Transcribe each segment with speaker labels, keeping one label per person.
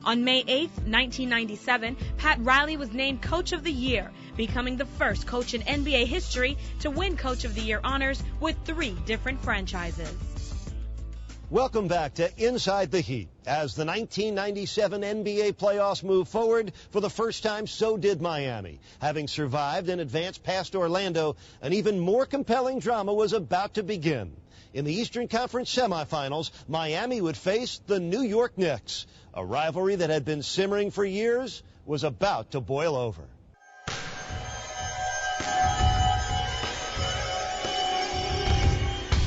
Speaker 1: On May 8, 1997, Pat Riley was named Coach of the Year, becoming the first coach in NBA history to win Coach of the Year honors with 3 different franchises.
Speaker 2: Welcome back to Inside the Heat. As the 1997 NBA playoffs move forward, for the first time, so did Miami. Having survived and advanced past Orlando, an even more compelling drama was about to begin. In the Eastern Conference semifinals, Miami would face the New York Knicks. A rivalry that had been simmering for years was about to boil over.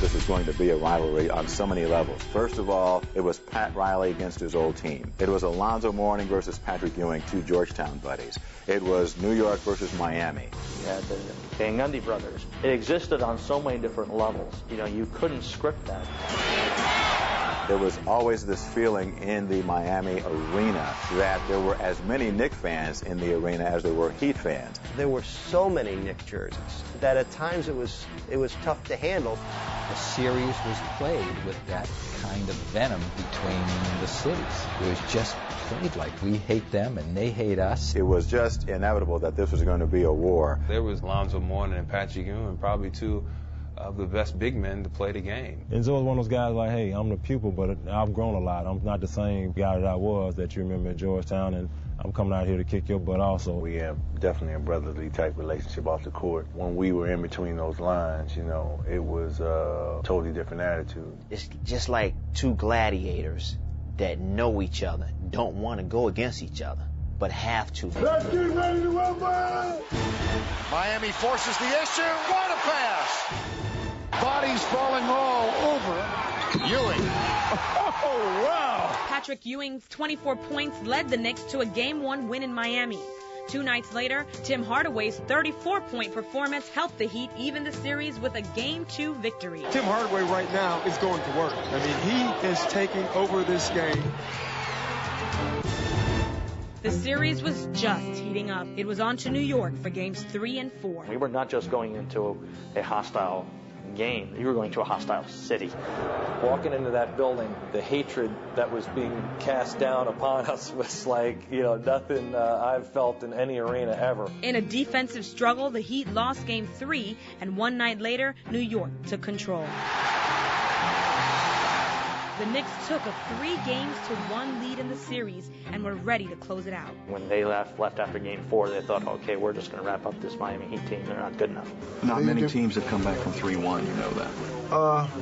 Speaker 3: This is going to be a rivalry on so many levels. First of all, it was Pat Riley against his old team. It was Alonzo Mourning versus Patrick Ewing, 2 Georgetown buddies. It was New York versus Miami.
Speaker 4: You had the Gundy brothers. It existed on so many different levels. You know, you couldn't script that.
Speaker 3: There was always this feeling in the Miami arena that there were as many Knick fans in the arena as there were Heat fans.
Speaker 5: There were so many Knick jerseys that at times it was tough to handle.
Speaker 6: The series was played with that kind of venom between the cities. It was just played like we hate them and they hate us.
Speaker 3: It was just inevitable that this was going to be a war.
Speaker 7: There was Alonzo Mourning and Patrick Ewing, probably 2 of the best big men to play the game.
Speaker 8: And so it was one of those guys like, hey, I'm the pupil, but I've grown a lot. I'm not the same guy that I was that you remember at Georgetown, and I'm coming out here to kick your butt also.
Speaker 9: We have definitely a brotherly type relationship off the court. When we were in between those lines, you know, it was a totally different attitude.
Speaker 10: It's just like 2 gladiators that know each other, don't want to go against each other, but have to.
Speaker 11: Let's get ready to rumble! Miami forces the issue. What a pass! Bodies falling all over Ewing. Oh, wow!
Speaker 1: Patrick Ewing's 24 points led the Knicks to a Game-1 win in Miami. 2 nights later, Tim Hardaway's 34-point performance helped the Heat even the series with a Game-2 victory.
Speaker 12: Tim Hardaway right now is going to work. I mean, he is taking over this game.
Speaker 1: The series was just heating up. It was on to New York for Games 3 and 4.
Speaker 4: We were not just going into a hostile game. You were going to a hostile city.
Speaker 13: Walking into that building, the hatred that was being cast down upon us was like, you know, nothing I've felt in any arena ever.
Speaker 1: In a defensive struggle, the Heat lost Game 3, and 1 night later, New York took control. The Knicks took a 3-1 lead in the series and were ready to close it out.
Speaker 4: When they left after Game 4, they thought, okay, we're just going to wrap up this Miami Heat team. They're not good enough.
Speaker 14: Not many teams have come back from 3-1, you know that.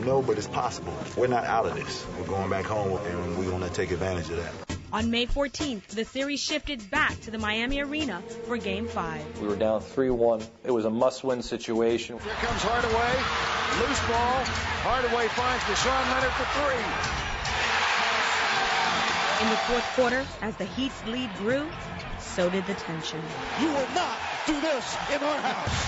Speaker 15: No, but it's possible. We're not out of this. We're going back home, and we want to take advantage of that.
Speaker 1: On May 14th, the series shifted back to the Miami Arena for Game 5.
Speaker 13: We were down 3-1. It was a must-win situation.
Speaker 11: Here comes Hardaway. Loose ball. Hardaway finds Deshaun Leonard for 3.
Speaker 1: In the fourth quarter, as the Heat's lead grew, so did the tension.
Speaker 11: You will not do this in our house.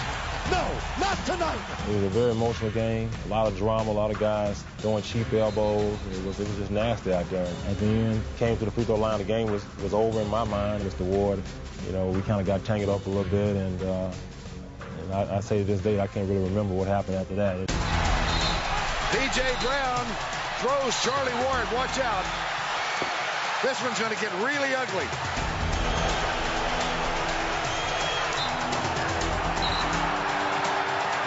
Speaker 11: No, not tonight.
Speaker 8: It was a very emotional game. A lot of drama, a lot of guys throwing cheap elbows. It was just nasty out there. At the end, came to the free throw line. The game was over in my mind. Mr. Ward, you know, we kind of got tangled up a little bit, and I say to this day, I can't really remember what happened after that.
Speaker 11: P.J. Brown throws Charlie Ward. Watch out. This one's going to get really ugly.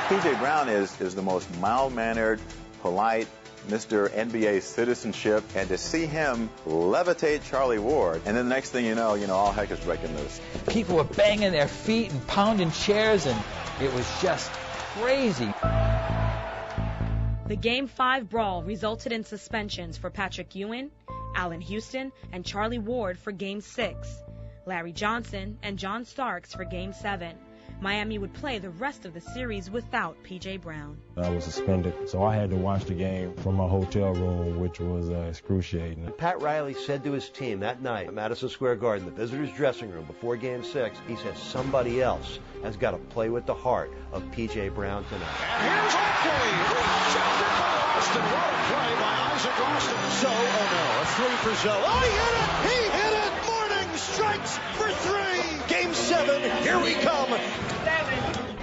Speaker 3: P.J. Brown is the most mild-mannered, polite Mr. NBA citizenship, and to see him levitate Charlie Ward, and then the next thing you know, all heck is breaking loose.
Speaker 6: People were banging their feet and pounding chairs, and it was just crazy.
Speaker 1: The Game 5 brawl resulted in suspensions for Patrick Ewing, Allen Houston, and Charlie Ward for Game 6, Larry Johnson and John Starks for Game 7. Miami would play the rest of the series without P.J. Brown.
Speaker 8: I was suspended, so I had to watch the game from my hotel room, which was excruciating.
Speaker 5: Pat Riley said to his team that night at Madison Square Garden, the visitors' dressing room before Game 6, he said somebody else has got to play with the heart of P.J. Brown tonight.
Speaker 11: And here's Oakley, rejected by Austin. What a play by Isaac Austin. So, oh no, a 3 for Zoe. Oh, he hit it! He hit it! Mourning strikes for 3. Game 7, here we come.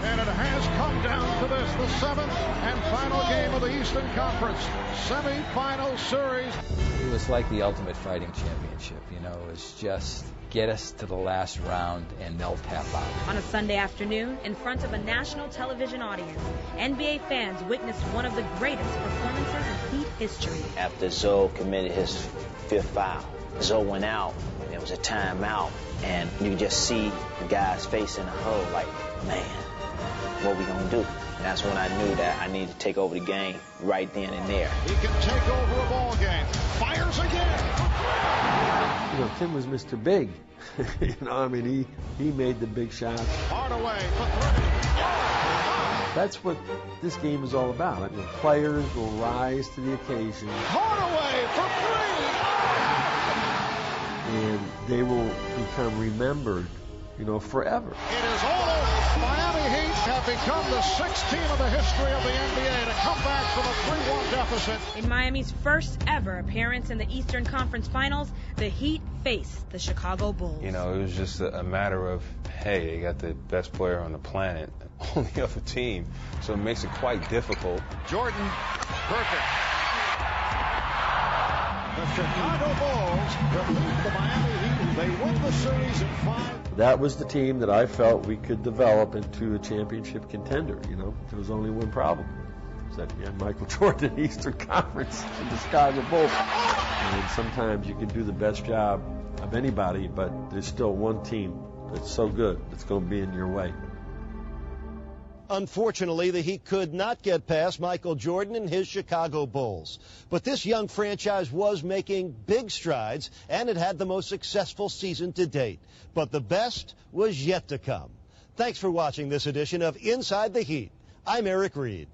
Speaker 11: And And it has come down to this, the seventh and final game of the Eastern Conference semifinal series.
Speaker 6: It was like the ultimate fighting championship, you know. It was just get us to the last round and they'll tap out.
Speaker 1: On a Sunday afternoon, in front of a national television audience, NBA fans witnessed one of the greatest performances in Heat history.
Speaker 10: After Zoe committed his fifth foul, Zoe went out, and it was a timeout, and you could just see the guy's face in the huddle like, man, what we gonna do? And that's when I knew that I needed to take over the game right then and there.
Speaker 11: He can take over a ball game. Fires again.
Speaker 16: You know, Tim was Mr. Big. You know, I mean, he made the big shots.
Speaker 11: Hardaway for three.
Speaker 16: That's what this game is all about. I mean, players will rise to the occasion.
Speaker 11: Hardaway for three.
Speaker 16: And they will become remembered, you know, forever.
Speaker 11: It is all over. Miami Heat have become the sixth team of the history of the NBA to come back from a 3-1 deficit.
Speaker 1: In Miami's first ever appearance in the Eastern Conference Finals, the Heat faced the Chicago Bulls.
Speaker 7: You know, it was just a matter of, hey, they got the best player on the planet on the other team, so it makes it quite difficult.
Speaker 11: Jordan, perfect. The Chicago Bulls defeat the Miami Heat. They win the series in 5.
Speaker 16: That was the team that I felt we could develop into a championship contender. You know, there was only one problem. Is that you had Michael Jordan in the Eastern Conference and the Chicago Bulls. And sometimes you can do the best job of anybody, but there's still one team that's so good that's going to be in your way.
Speaker 2: Unfortunately, the Heat could not get past Michael Jordan and his Chicago Bulls. But this young franchise was making big strides, and it had the most successful season to date. But the best was yet to come. Thanks for watching this edition of Inside the Heat. I'm Eric Reed.